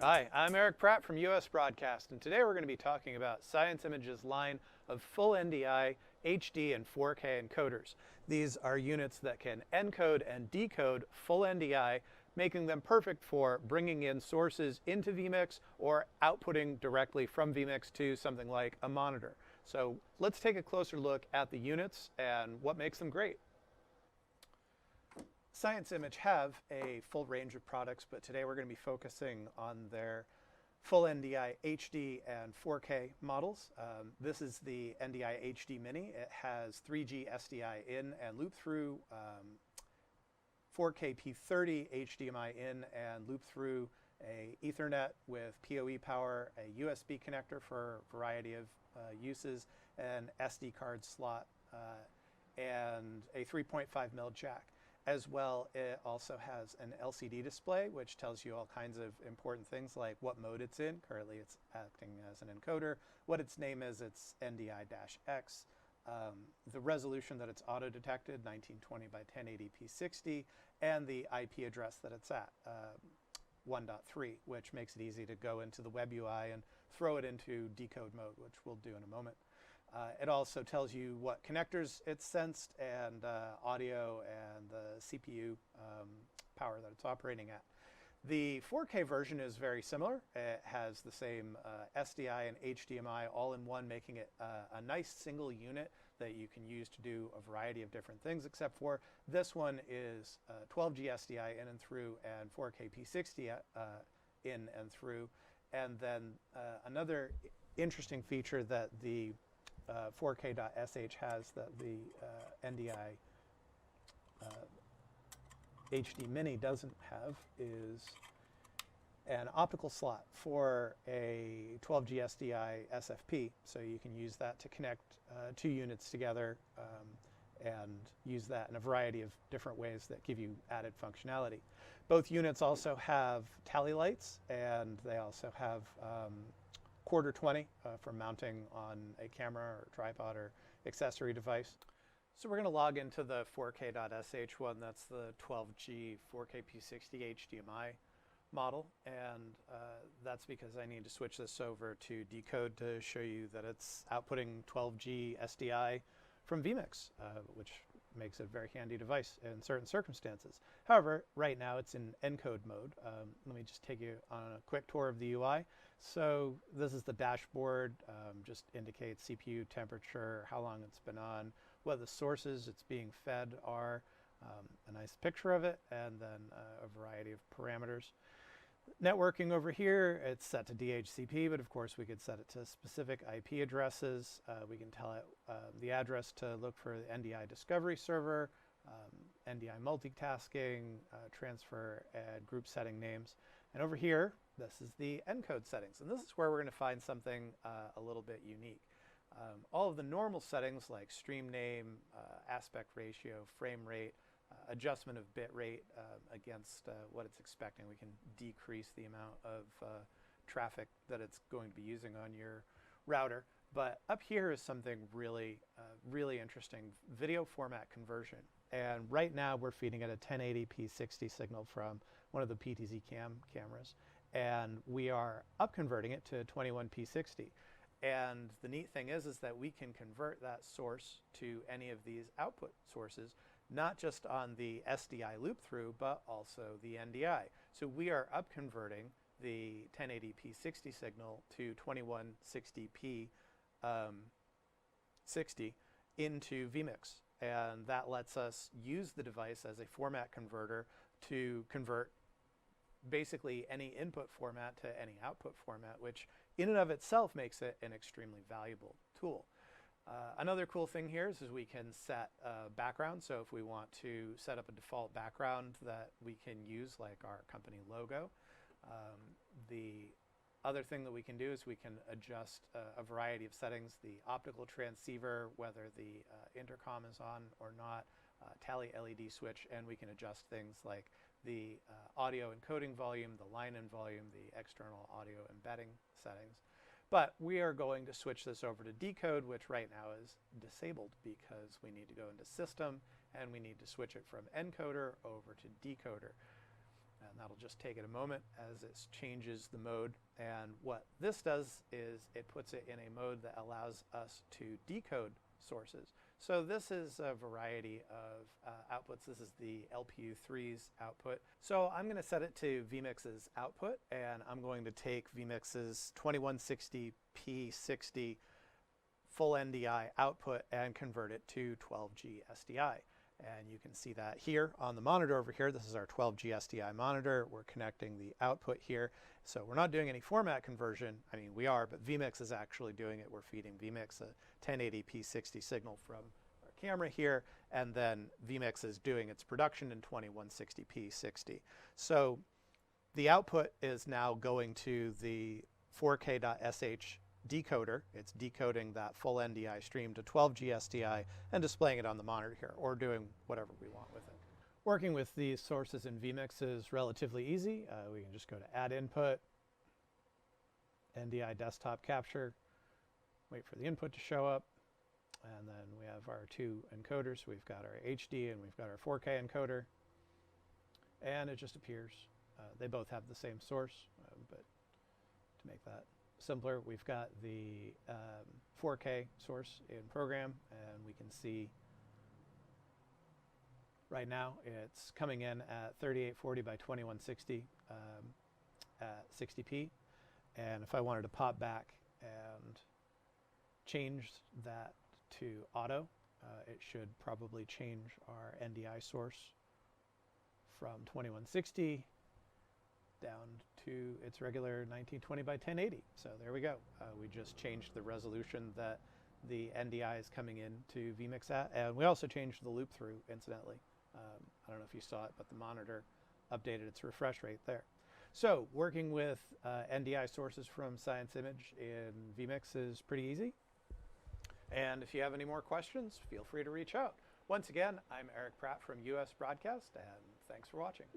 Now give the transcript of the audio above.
Hi, I'm Eric Pratt from US Broadcast, and today we're going to be talking about ScienceImage's line of full NDI, HD, and 4K encoders. These are units that can encode and decode full NDI, making them perfect for bringing in sources into vMix or outputting directly from vMix to something like a monitor. So let's take a closer look at the units and what makes them great. ScienceImage have a full range of products, but today we're going to be focusing on their full NDI HD and 4K models. This is the NDI HD Mini. It has 3G SDI in and loop through, 4K P30 HDMI in and loop through, a Ethernet with PoE power, a USB connector for a variety of uses, an SD card slot, and a 3.5mm jack. As well, it also has an LCD display, which tells you all kinds of important things like what mode it's in. Currently, it's acting as an encoder. What its name is, it's NDI-X. The resolution that it's auto-detected, 1920 by 1080p60, and the IP address that it's at, 1.3, which makes it easy to go into the web UI and throw it into decode mode, which we'll do in a moment. It also tells you what connectors it's sensed and audio and the CPU power that it's operating at. The 4K version is very similar. It has the same SDI and HDMI all in one, making it a nice single unit that you can use to do a variety of different things, except for this one is 12G SDI in and through and 4K P60 in and through. And then another interesting feature that the 4K.sh has that the NDI HD Mini doesn't have is an optical slot for a 12G SDI SFP. So you can use that to connect two units together and use that in a variety of different ways that give you added functionality. Both units also have tally lights, and they also have quarter 20 for mounting on a camera or tripod or accessory device. So we're going to log into the 4K.sh one. That's the 12G 4K P60 HDMI model, and that's because I need to switch this over to Decode to show you that it's outputting 12G SDI from vMix, which makes it a very handy device in certain circumstances. However, right now it's in encode mode. Let me just take you on a quick tour of the UI. So this is the dashboard, just indicates CPU temperature, how long it's been on, what the sources it's being fed are, a nice picture of it, and then a variety of parameters. Networking over here, it's set to DHCP, but of course we could set it to specific IP addresses. We can tell it the address to look for the NDI discovery server, NDI multitasking, transfer, and group setting names. And over here, this is the encode settings. And this is where we're going to find something a little bit unique. All of the normal settings like stream name, aspect ratio, frame rate, adjustment of bit rate against what it's expecting. We can decrease the amount of traffic that it's going to be using on your router. But up here is something really, really interesting, video format conversion. And right now we're feeding it a 1080p60 signal from one of the PTZ cameras. And we are up converting it to 21p60. And the neat thing is that we can convert that source to any of these output sources, not just on the SDI loop through, but also the NDI. So we are up converting the 1080p60 signal to 2160p 60 into vMix. And that lets us use the device as a format converter to convert basically any input format to any output format, which in and of itself makes it an extremely valuable tool. Another cool thing here is we can set background. So if we want to set up a default background that we can use, like our company logo, the other thing that we can do is we can adjust a variety of settings, the optical transceiver, whether the intercom is on or not, tally LED switch, and we can adjust things like the audio encoding volume, the line-in volume, the external audio embedding settings. But we are going to switch this over to Decode, which right now is disabled because we need to go into System and we need to switch it from Encoder over to Decoder. that'll just take it a moment as it changes the mode. And what this does is it puts it in a mode that allows us to decode sources. So this is a variety of outputs. This is the LPU3's output. So I'm going to set it to vMix's output, and I'm going to take vMix's 2160p60 full NDI output and convert it to 12G SDI. And you can see that here on the monitor over here. This is our 12G SDI monitor. We're connecting the output here. So we're not doing any format conversion. I mean, we are, but vMix is actually doing it. We're feeding vMix a 1080p60 signal from our camera here, and then vMix is doing its production in 2160p60. So the output is now going to the 4K.sh decoder. It's decoding that full NDI stream to 12G SDI and displaying it on the monitor here, or doing whatever we want with it. Working with these sources in vMix is relatively easy. We can just go to Add Input, NDI Desktop Capture, wait for the input to show up, and then we have our two encoders. We've got our HD and we've got our 4K encoder, and it just appears. They both have the same source, but to make that simpler, we've got the 4K source in program, and we can see right now it's coming in at 3840 by 2160 at 60p. And if I wanted to pop back and change that to auto, it should probably change our NDI source from 2160 down to its regular 1920 by 1080. So there we go. We just changed the resolution that the NDI is coming into vMix at, and we also changed the loop through, incidentally. I don't know if you saw it, but the monitor updated its refresh rate there. So working with NDI sources from ScienceImage in vMix is pretty easy. And if you have any more questions, feel free to reach out. Once again, I'm Eric Pratt from US Broadcast, and thanks for watching.